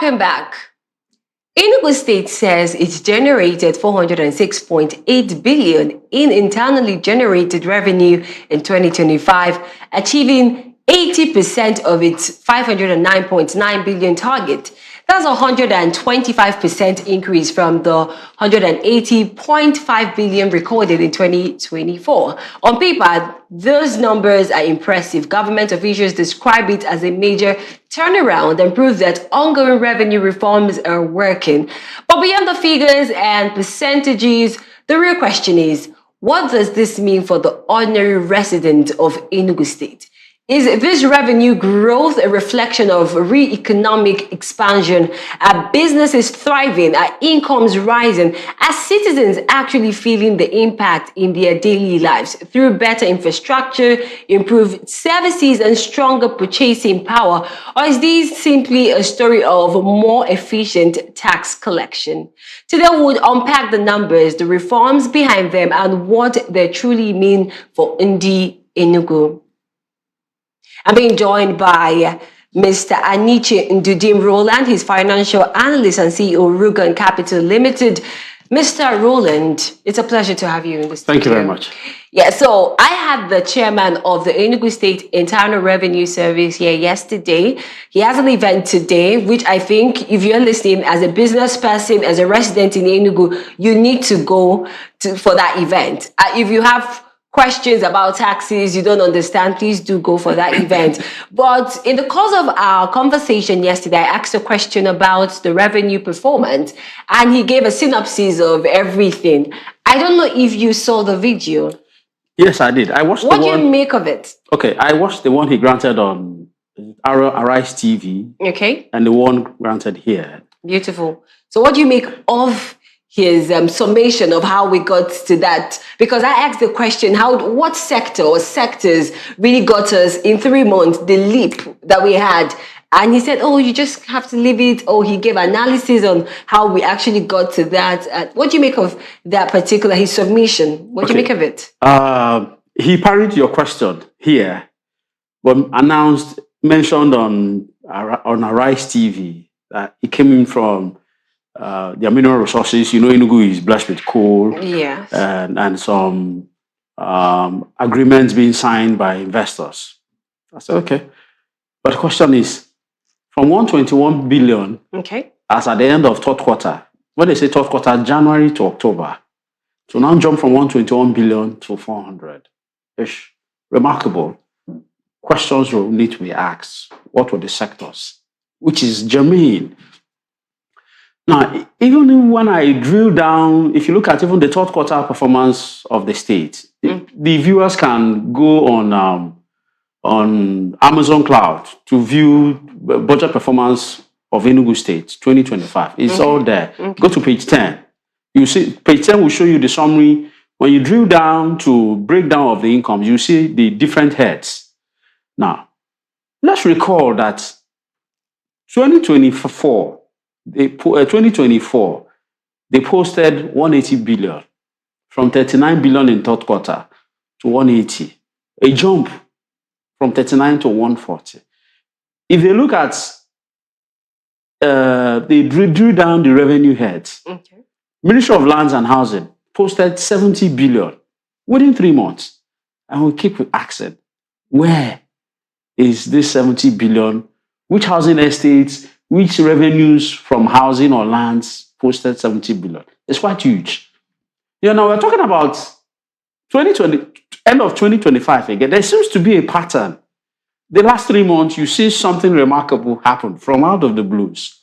Welcome back. Enugu State says it generated 406.8 billion in internally generated revenue in 2025, achieving 80% of its 509.9 billion target. That's a 125% increase from the 180.5 billion recorded in 2024. On paper, those numbers are impressive. Government officials describe it as a major turnaround and prove that ongoing revenue reforms are working. But beyond the figures and percentages, the real question is, what does this mean for the ordinary resident of Enugu State? Is this revenue growth a reflection of real economic expansion? Are businesses thriving? Are incomes rising? Are citizens actually feeling the impact in their daily lives through better infrastructure, improved services, and stronger purchasing power? Or is this simply a story of more efficient tax collection? Today, we would unpack the numbers, the reforms behind them, and what they truly mean for Ndi Enugu. I'm being joined by Mr. Ndi Roland, he's financial analyst and CEO, Rugan Capital Limited. Mr. Roland, it's a pleasure to have you in the studio. Thank you very much. Yeah, so I had the chairman of the Enugu State Internal Revenue Service here yesterday. He has an event today, which I think if you're listening as a business person, as a resident in Enugu, you need to go for that event. If you have questions about taxes you don't understand, please do go for that event. But in the course of our conversation yesterday, I asked a question about the revenue performance, and he gave a synopsis of everything. I don't know if you saw the video. Yes, I did. I watched what do you make of it? Okay, I watched the one he granted on Arise TV. Okay. And the one granted here. Beautiful. So what do you make of his summation of how we got to that? Because I asked the question, what sector or sectors really got us in 3 months, the leap that we had? And he said, oh, you just have to leave it. Oh, he gave analysis on how we actually got to that. What do you make of that particular, his submission? What do you make of it? He parried your question here, but mentioned on Arise TV that it came in from their mineral resources. You know, Enugu is blessed with coal. Yes. And some agreements being signed by investors. I said, okay. But the question is, from 121 billion, okay, as at the end of third quarter, when they say third quarter, January to October, so now jump from 121 billion to 400-ish. Remarkable. Questions will need to be asked. What were the sectors? Which is germane. Now, even when I drill down, if you look at even the third quarter performance of the state, the viewers can go on Amazon Cloud to view budget performance of Enugu State 2025. It's all there. Go to page 10. You see, page 10 will show you the summary. When you drill down to breakdown of the income, you see the different heads. Now, let's recall that 2024, they posted 180 billion from 39 billion in third quarter to 180, a jump from 39 to 140. If they look at, they drew down the revenue heads. Okay. Ministry of Lands and Housing posted 70 billion within 3 months. And we keep asking, where is this 70 billion? Which housing estates, which revenues from housing or lands posted 70 billion? It's quite huge. You know, we're talking about 2020, end of 2025 again. There seems to be a pattern. The last 3 months, you see something remarkable happen from out of the blues.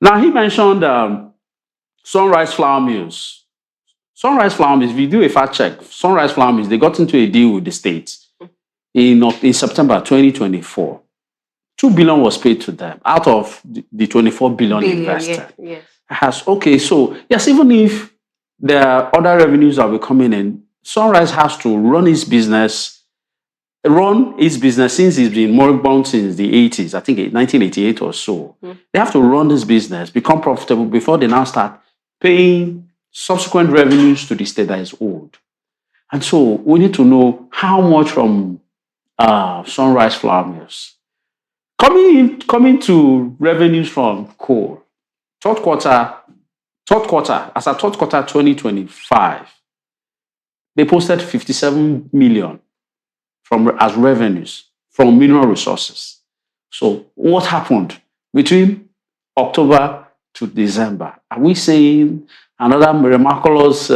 Now, he mentioned Sunrise Flour Mills. Sunrise Flour Mills, if you do a fact check, Sunrise Flour Mills, they got into a deal with the state in September 2024. 2 billion was paid to them out of the 24 billion invested. Yes. Okay, so yes, even if there are other revenues that will be coming in, Sunrise has to run its business since it's been moribund since the 80s, I think 1988 or so. They have to run this business, become profitable before they now start paying subsequent revenues to the state that is owed. And so we need to know how much from Sunrise Flour Mills Coming to revenues from coal, third quarter, as a third quarter 2025, they posted 57 million as revenues from mineral resources. So what happened between October to December? Are we saying another miraculous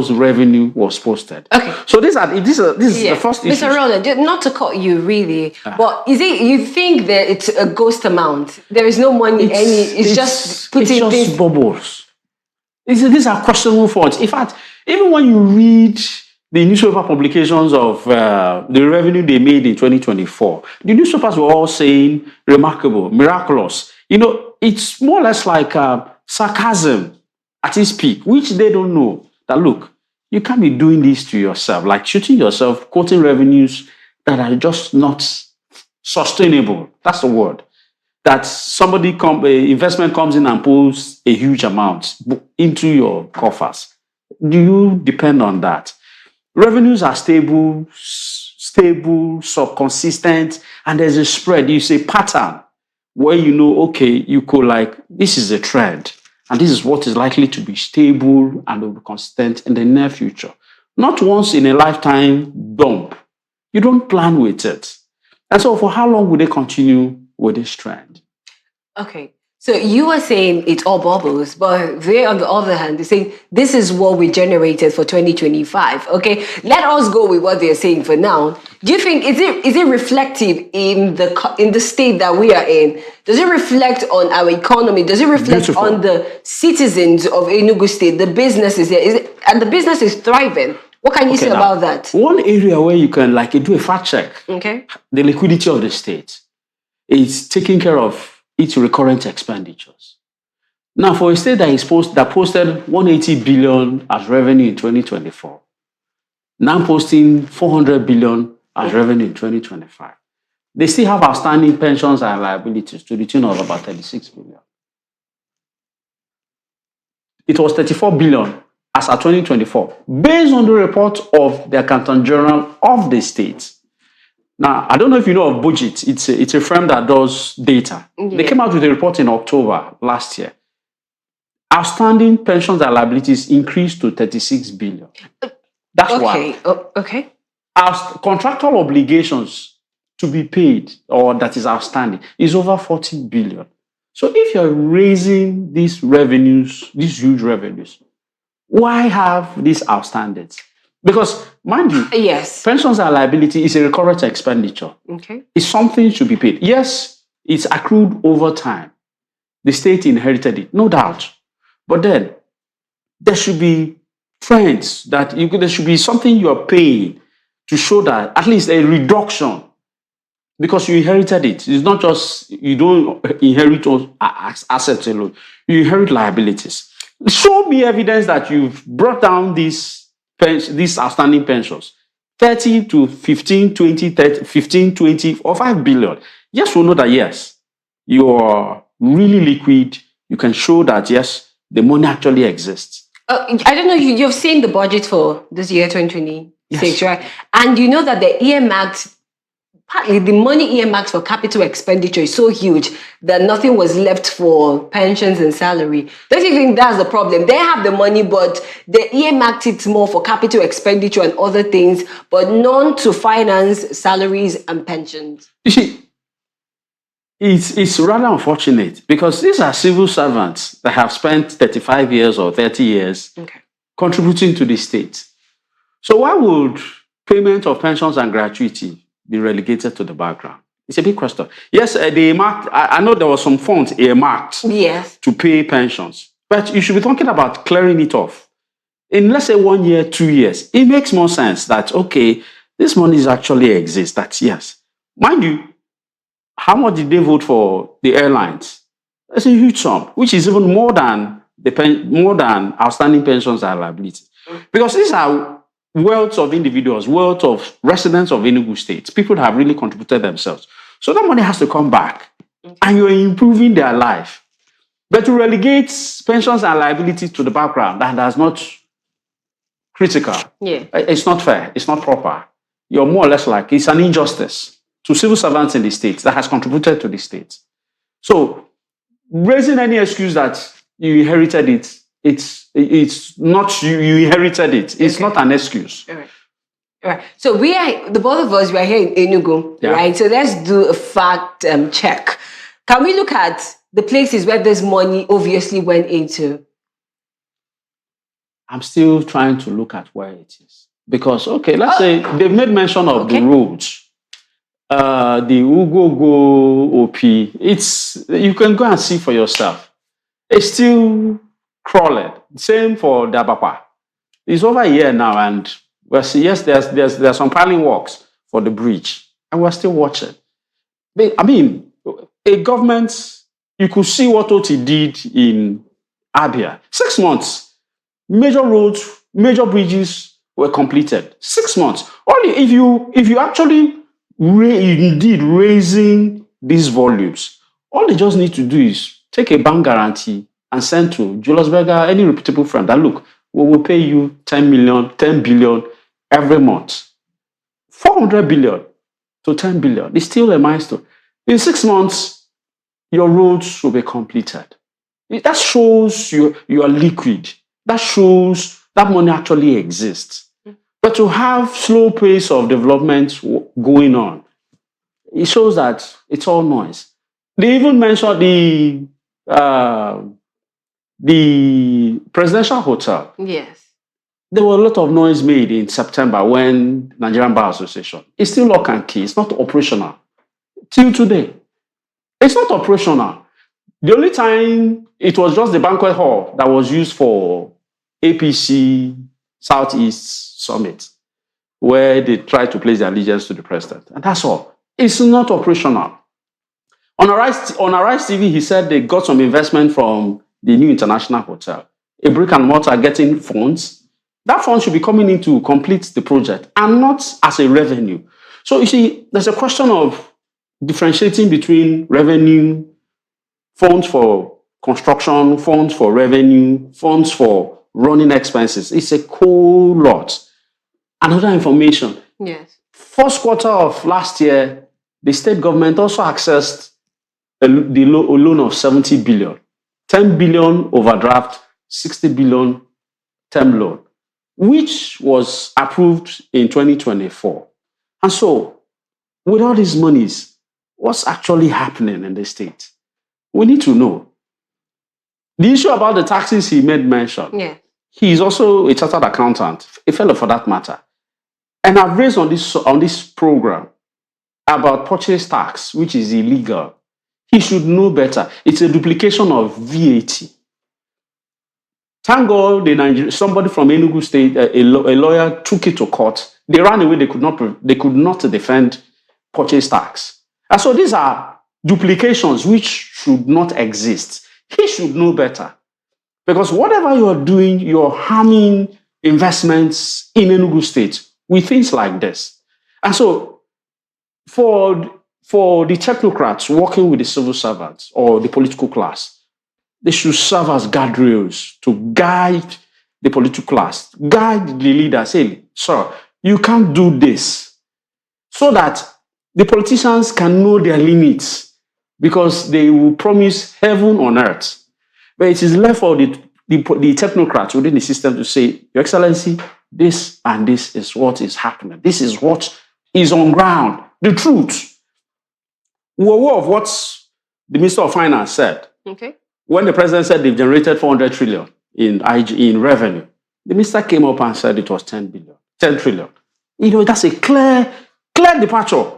revenue was posted? Okay. So this is the first issue. Mr. Roland, not to cut you really, but is it you think that it's a ghost amount? There is no money, it's just putting things bubbles. These are questionable funds. In fact, even when you read the newspaper publications of the revenue they made in 2024, the newspapers were all saying remarkable, miraculous. It's more or less like sarcasm at its peak, which they don't know that, look, you can't be doing this to yourself, like shooting yourself, quoting revenues that are just not sustainable. That's the word. That investment comes in and pulls a huge amount into your coffers. Do you depend on that? Revenues are stable, so consistent, and there's a spread. You say pattern where okay, you could this is a trend, and this is what is likely to be stable and will be consistent in the near future. Not once in a lifetime dump. You don't plan with it. And so for how long will they continue with this trend? Okay. So you were saying it's all bubbles, but they, on the other hand, they're saying this is what we generated for 2025. Okay, let us go with what they're saying for now. Do you think is it reflective in the state that we are in? Does it reflect on our economy? Does it reflect on the citizens of Enugu State, the businesses here? And the business is thriving? What can you say about that? One area where you can do a fact check. Okay. The liquidity of the state is taking care of its recurrent expenditures. Now, for a state that posted 180 billion as revenue in 2024, now posting 400 billion as revenue in 2025, they still have outstanding pensions and liabilities to the tune of about 36 billion. It was 34 billion as of 2024, based on the report of the Accountant General of the state. Now, I don't know if you know of Budget. It's a firm that does data. Yeah. They came out with a report in October last year. Outstanding pensions and liabilities increased to 36 billion. That's why. Okay. Our contractual obligations to be paid, or that is outstanding, is over 40 billion. So if you're raising these revenues, these huge revenues, why have these outstandings? Because, mind you, yes, pensions and liability is a recurrent expenditure. Okay. It's something to be paid. Yes, it's accrued over time. The state inherited it, no doubt. But then, there should be trends that there should be something you're paying to show that at least a reduction, because you inherited it. It's not just, you don't inherit assets alone. You inherit liabilities. Show me evidence that you've brought down these outstanding pensions, 30 to 15, 20, 30, 15, 20, or 5 billion. Yes, we'll know that, yes, you are really liquid. You can show that, yes, the money actually exists. I don't know, you've seen the budget for this year, 2026, yes, right? And you know that the earmarked, partly the money earmarked for capital expenditure is so huge that nothing was left for pensions and salary. Don't you think that's the problem? They have the money, but they earmarked it more for capital expenditure and other things, but none to finance salaries and pensions. You see, it's rather unfortunate because these are civil servants that have spent 35 years or 30 years contributing to the state. So why would payment of pensions and gratuity be relegated to the background? It's a big question. Yes, they earmarked, I know there was some funds earmarked to pay pensions, but you should be talking about clearing it off. In, let's say, 1 year, 2 years, it makes more sense that, okay, this money actually exists. That's yes. Mind you, how much did they vote for the airlines? That's a huge sum, which is even more than outstanding pensions and liabilities. Because these are wealth of individuals, wealth of residents of Enugu State, people that have really contributed themselves. So that money has to come back, and you're improving their life. But to relegate pensions and liabilities to the background, that's not critical. Yeah. It's not fair. It's not proper. You're more or less like, it's an injustice. to civil servants in the state that has contributed to the state. So raising any excuse that you inherited it, it's not you inherited it. It's not an excuse. All right. All right. So we are, the both of us, we are here in Enugu, right? So let's do a fact check. Can we look at the places where this money obviously went into? I'm still trying to look at where it is. Because, okay, let's say they've made mention of the roads. The Ugogo OP. You can go and see for yourself. It's still crawling. Same for Dabapa. It's over a year now, and we're seeing, yes, there's some piling works for the bridge, and we're still watching. I mean, a government, you could see what OT did in Afia. 6 months. Major roads, major bridges were completed. 6 months. Only if you actually indeed raising these volumes, all they just need to do is take a bank guarantee and send to Julius Berger, any reputable friend, that look, we will pay you 10 billion every month. 400 billion to 10 billion is still a milestone. In 6 months, your roads will be completed. That shows you are liquid. That shows that money actually exists. But to have slow pace of development going on, it shows that it's all noise. They even mentioned the presidential hotel. Yes. There was a lot of noise made in September when Nigerian Bar Association. It's still lock and key. It's not operational. Till today. It's not operational. The only time it was just the banquet hall that was used for APC Southeast Summit, where they tried to place their allegiance to the president. And that's all. It's not operational. On Arise TV, he said they got some investment from the new international hotel. A brick and mortar getting funds. That fund should be coming in to complete the project and not as a revenue. So you see, there's a question of differentiating between revenue, funds for construction, funds for revenue, funds for running expenses. It's a whole lot. Another information. Yes. First quarter of last year, the state government also accessed a loan of 70 billion. 10 billion overdraft, 60 billion term loan, which was approved in 2024. And so, with all these monies, what's actually happening in the state? We need to know. The issue about the taxes he made mention. Yeah. He is also a chartered accountant, a fellow for that matter. And I've raised on this program about purchase tax, which is illegal. He should know better. It's a duplication of VAT. Thank God, somebody from Enugu State, a lawyer, took it to court. They ran away. They could not defend purchase tax. And so these are duplications which should not exist. He should know better. Because whatever you are doing, you're harming investments in Enugu State with things like this. And so for the technocrats working with the civil servants or the political class, they should serve as guardrails to guide the political class, guide the leaders. Say, sir, you can't do this. So that the politicians can know their limits, because they will promise heaven on earth. But it is left for the technocrats within the system to say, Your Excellency, this and this is what is happening. This is what is on ground. The truth. We're aware of what the Minister of Finance said. Okay. When the president said they've generated 400 trillion in revenue, the minister came up and said it was 10 trillion. That's a clear departure.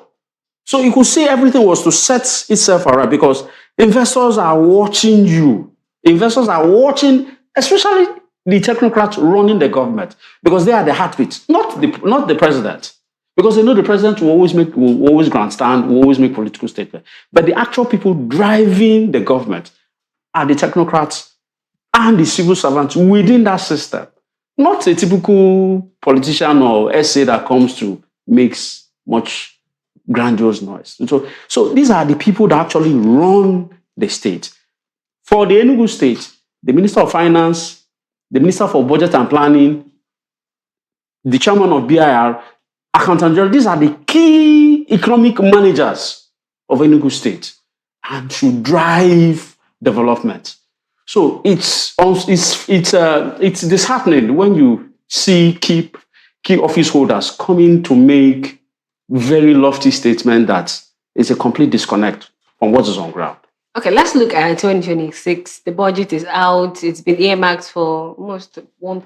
So you could see everything was to set itself around, because investors are watching you. Investors are watching, especially the technocrats running the government, because they are the heartbeat, not the president. Because they know the president will always grandstand, will always make political statements. But the actual people driving the government are the technocrats and the civil servants within that system. Not a typical politician or essay that comes to makes much grandiose noise. So these are the people that actually run the state. For the Enugu State, the Minister of Finance, the Minister for Budget and Planning, the Chairman of BIR, Accountant General, these are the key economic managers of Enugu State and to drive development. So it's disheartening when you see key office holders coming to make very lofty statement that is a complete disconnect from what is on ground. Okay, let's look at 2026. The budget is out. It's been earmarked for almost 1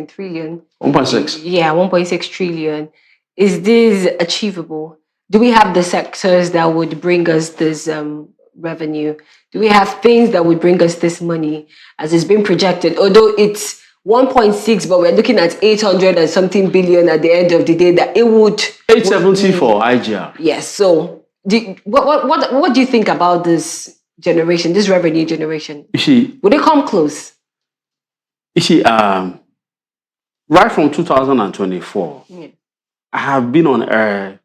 trillion. 1.6. Yeah, 1.6 trillion. Is this achievable? Do we have the sectors that would bring us this revenue? Do we have things that would bring us this money as it's been projected? Although it's 1.6, but we're looking at 800 and something billion at the end of the day, that it would... 870 for IGR. Yes. So what do you think about this generation, this revenue generation? You see, would it come close? You see, right from 2024, I have been on air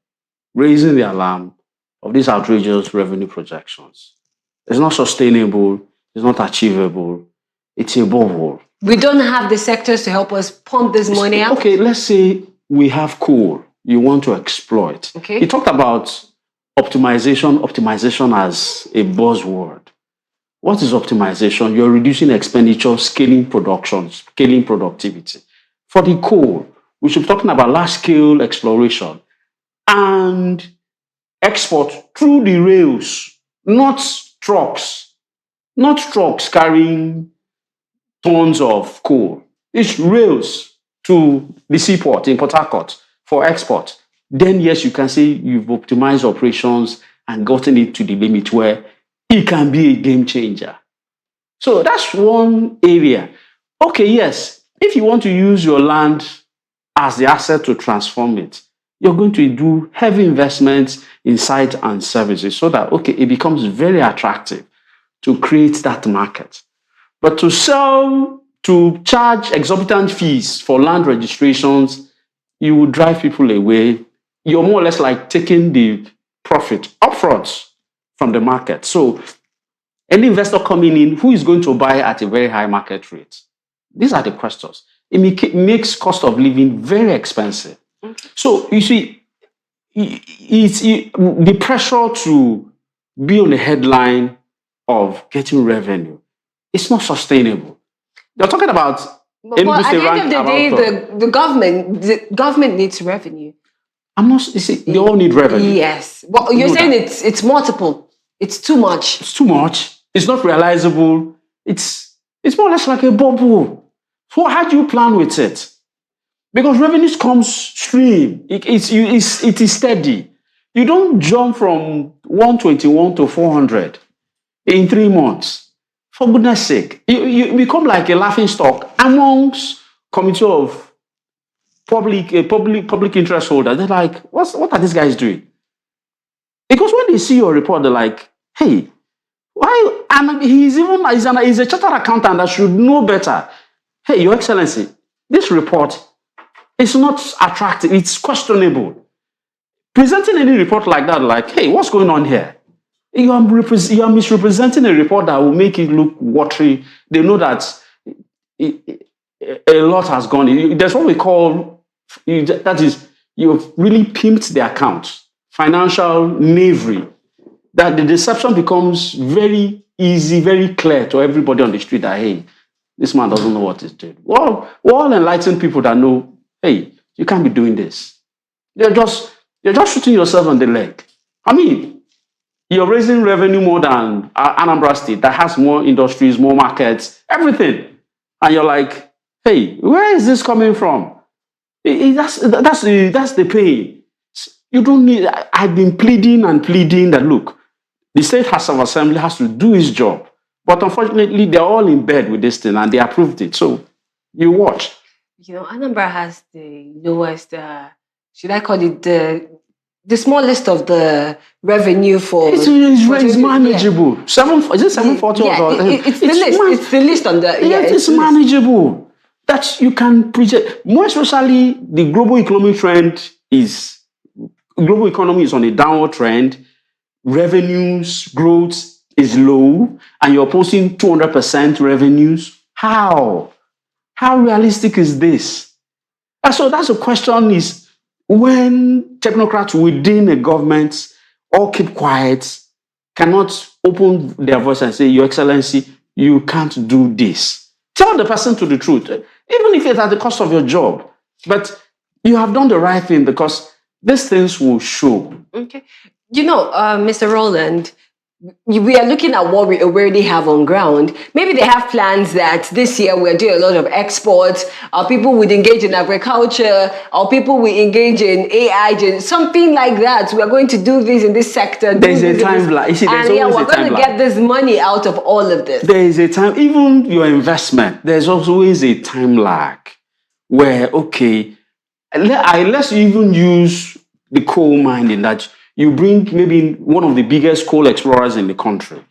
raising the alarm of these outrageous revenue projections. It's not sustainable. It's not achievable. It's a bubble. We don't have the sectors to help us pump this money out. Okay, let's say we have coal you want to exploit. Okay. You talked about optimization as a buzzword. What is optimization? You're reducing expenditure, scaling production, scaling productivity. For the coal, we should be talking about large-scale exploration and export through the rails, not trucks carrying tons of coal. It's rails to the seaport in Port Harcourt for export. Then, yes, you can say you've optimized operations and gotten it to the limit where it can be a game changer. So that's one area. Okay, yes, if you want to use your land as the asset to transform it, you're going to do heavy investments in site and services so that, okay, it becomes very attractive to create that market. But to charge exorbitant fees for land registrations, you will drive people away. You're more or less like taking the profit upfront from the market. So any investor coming in, who is going to buy at a very high market rate? These are the questions. It makes cost of living very expensive. So you see, the pressure to be on the headline of getting revenue, it's not sustainable. You're talking about but at the end of the day, the government needs revenue. You see, they all need revenue. Yes. Well, you're saying it's multiple. It's too much. It's too much. It's not realizable. It's more or less like a bubble. So how do you plan with it? Because revenues come stream. It is steady. You don't jump from 121 to 400 in 3 months. For goodness sake, you become like a laughing stock amongst committee of public interest holders. They're like, what are these guys doing? Because when they see your report, they're like, hey, why? And he's a chartered accountant that should know better. Hey, Your Excellency, this report is not attractive. It's questionable. Presenting any report like that, like, hey, what's going on here? You are misrepresenting a report that will make it look watery. They know that a lot has gone. There's what we call, that is, you've really pimped the account, financial knavery, that the deception becomes very easy, very clear to everybody on the street that, hey, this man doesn't know what he's doing. We're all enlightened people that know, hey, you can't be doing this. You're just shooting yourself on the leg. I mean, you're raising revenue more than Anambra State that has more industries, more markets, everything. And you're like, hey, where is this coming from? That's the pain. You don't need... I've been pleading that, look, the State House of Assembly has to do its job. But unfortunately, they're all in bed with this thing and they approved it. So you watch. You know, Anambra has the lowest, should I call it the smallest of the revenue for... It's manageable. Yeah. Is it 740? Yeah, it's the list. It's the list on the... Yeah, it's manageable. That you can project. More especially, the global economic trend is... Global economy is on a downward trend. Revenues, growth is low. And you're posting 200% revenues. How? How realistic is this? And so that's the question is... when technocrats within a government all keep quiet, cannot open their voice and say, Your Excellency, you can't do this. Tell the person to the truth, even if it's at the cost of your job. But you have done the right thing because these things will show. Okay. Mr. Roland, we are looking at what we already have on ground. Maybe they have plans that this year we're doing a lot of exports, or people would engage in agriculture, or people will engage in AI, something like that. We are going to do this in this sector. There's a timeline. You see, and we're going to get this money out of all of this. There is a time, even your investment, there's always a time lag where, okay, let's even use the coal mining that you bring maybe one of the biggest coal explorers in the country.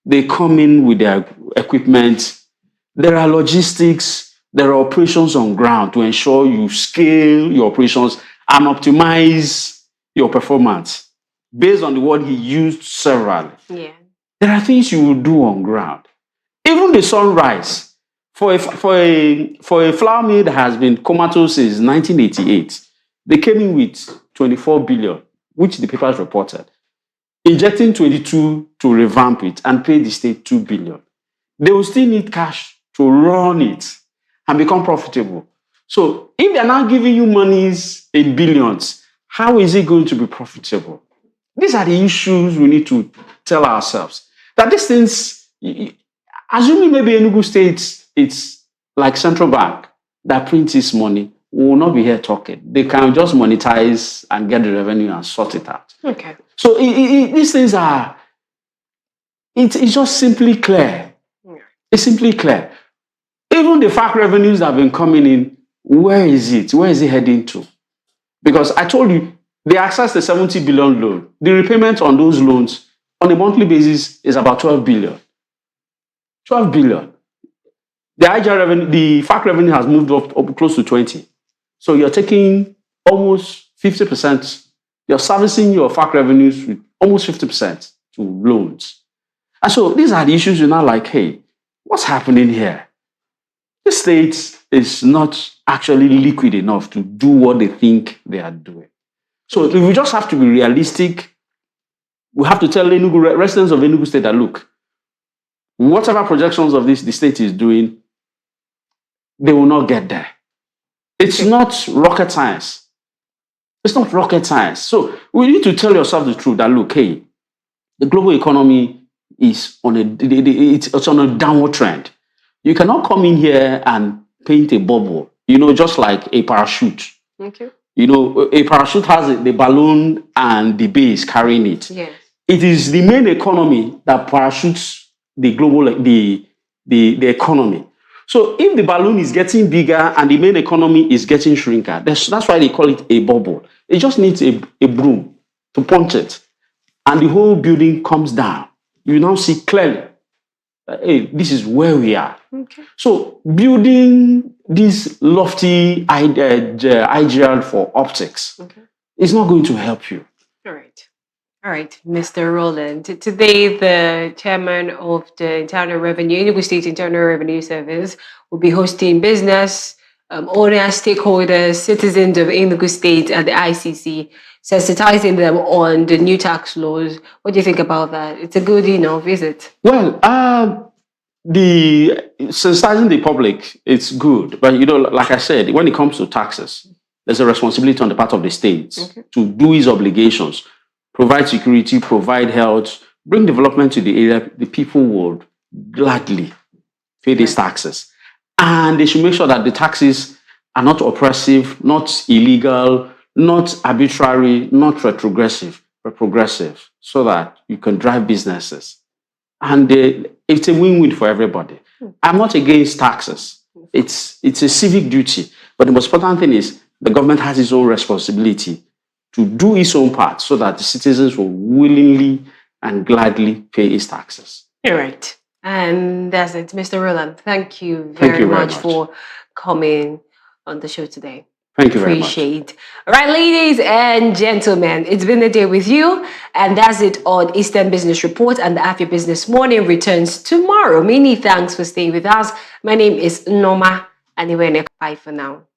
They come in with their equipment. There are logistics. There are operations on ground to ensure you scale your operations and optimize your performance based on the word he used severally. Yeah. There are things you will do on ground. Even the sunrise for a flour mill that has been comatose since 1988, they came in with 24 billion. Which the papers reported, injecting 22 to revamp it and pay the state 2 billion. They will still need cash to run it and become profitable. So if they're now giving you monies in billions, how is it going to be profitable? These are the issues we need to tell ourselves. That these things, assuming maybe Enugu State, it's like central bank that prints its money, we will not be here talking. They can just monetize and get the revenue and sort it out. Okay. So these things are, it's just simply clear. Yeah. It's simply clear. Even the FAC revenues that have been coming in, where is it? Where is it heading to? Because I told you, they accessed the 70 billion loan. The repayment on those loans on a monthly basis is about 12 billion. 12 billion. The IGR revenue, the FAC revenue has moved up close to 20. So you're taking almost 50%. You're servicing your FAC revenues with almost 50% to loans. And so these are the issues you're now like, hey, what's happening here? The state is not actually liquid enough to do what they think they are doing. So we just have to be realistic. We have to tell residents of Enugu State that, look, whatever projections of this the state is doing, they will not get there. It's not rocket science. It's not rocket science. So we need to tell yourself the truth that, look, hey, the global economy is on it's on a downward trend. You cannot come in here and paint a bubble, just like a parachute. Okay. A parachute has the balloon and the base carrying it. Yes. It is the main economy that parachutes the global, the economy. So if the balloon is getting bigger and the main economy is getting shrinker, that's why they call it a bubble. It just needs a broom to punch it. And the whole building comes down. You now see clearly, hey, this is where we are. Okay. So building this lofty IGR for optics is not going to help you. All right, Mr. Roland. Today, the chairman of the Internal Revenue, Enugu State Internal Revenue Service, will be hosting business owners, stakeholders, citizens of Enugu State at the ICC, sensitizing them on the new tax laws. What do you think about that? It's a good, visit. Well, the sensitizing the public, it's good. But, like I said, when it comes to taxes, there's a responsibility on the part of the state to do its obligations. Provide security, provide health, bring development to the area. The people would gladly pay these taxes. And they should make sure that the taxes are not oppressive, not illegal, not arbitrary, not retrogressive, but progressive, so that you can drive businesses. And it's a win-win for everybody. I'm not against taxes. It's a civic duty. But the most important thing is the government has its own responsibility to do its own part so that the citizens will willingly and gladly pay its taxes. All right. And that's it. Mr. Roland, thank you very much for coming on the show today. Thank you very much. Appreciate. All right, ladies and gentlemen, it's been a day with you. And that's it on Eastern Business Report, and the Afia Business Morning returns tomorrow. Many thanks for staying with us. My name is Noma Aniwene. Bye for now.